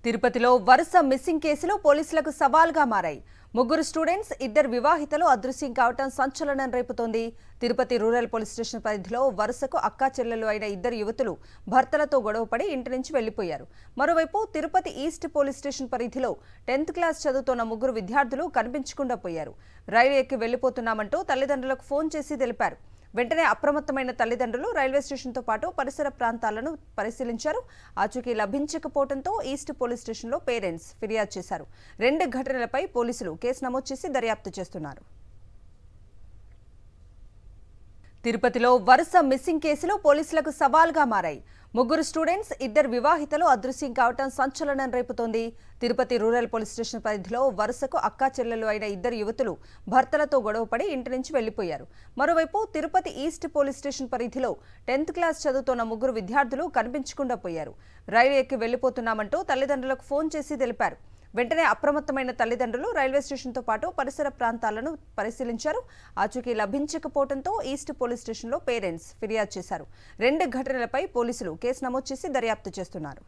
తిరుపతిలో వరుస మిస్సింగ్ కేసులు పోలీసులకు సవాల్గా మారాయి. ముగ్గురు స్టూడెంట్స్, ఇద్దరు వివాహితలు అదృశ్యం కావడం సంచలనం రేపుతోంది. తిరుపతి రూరల్ పోలీస్ స్టేషన్ పరిధిలో వరుసకు అక్కా చెల్లెలు అయిన ఇద్దరు యువతులు భర్తలతో గొడవపడి ఇంటి నుంచి వెళ్లిపోయారు. మరోవైపు తిరుపతి ఈస్ట్ పోలీస్ స్టేషన్ పరిధిలో 10th క్లాస్ చదువుతున్న ముగ్గురు విద్యార్థులు కనిపించకుండా పోయారు. రైలు ఎక్కి వెళ్లిపోతున్నామంటూ తల్లిదండ్రులకు ఫోన్ చేసి తెలిపారు. వెంటనే అప్రమత్తమైన తల్లిదండ్రులు రైల్వే స్టేషన్తో పాటు పరిసర ప్రాంతాలను పరిశీలించారు. ఆచూకీ లభించకపోవడంతో ఈస్ట్ పోలీస్ స్టేషన్లో పేరెంట్స్ ఫిర్యాదు చేశారు. 2 ఘటనలపై పోలీసులు కేసు నమోదు చేసి దర్యాప్తు చేస్తున్నారు. తిరుపతిలో వరుస మిస్సింగ్ కేసులు పోలీసులకు సవాల్గా మారాయి. ముగ్గురు స్టూడెంట్స్, ఇద్దరు వివాహితలు అదృశ్యం కావడం సంచలనం రేపుతోంది. తిరుపతి రూరల్ పోలీస్ స్టేషన్ పరిధిలో వరుసకు అక్కా చెల్లెలు అయిన ఇద్దరు యువతులు భర్తలతో గొడవపడి ఇంటి నుంచి వెళ్లిపోయారు. మరోవైపు తిరుపతి ఈస్ట్ పోలీస్ స్టేషన్ పరిధిలో 10th క్లాస్ చదువుతున్న ముగ్గురు విద్యార్థులు కనిపించకుండా పోయారు. రైలు ఎక్కి వెళ్లిపోతున్నామంటూ తల్లిదండ్రులకు ఫోన్ చేసి తెలిపారు. వెంటనే అప్రమత్తమైన తల్లిదండ్రులు రైల్వే స్టేషన్తో పాటు పరిసర ప్రాంతాలను పరిశీలించారు. ఆచూకీ లభించకపోవడంతో ఈస్ట్ పోలీస్ స్టేషన్లో పేరెంట్స్ ఫిర్యాదు చేశారు. 2 ఘటనలపై పోలీసులు కేసు నమోదు చేసి దర్యాప్తు చేస్తున్నారు.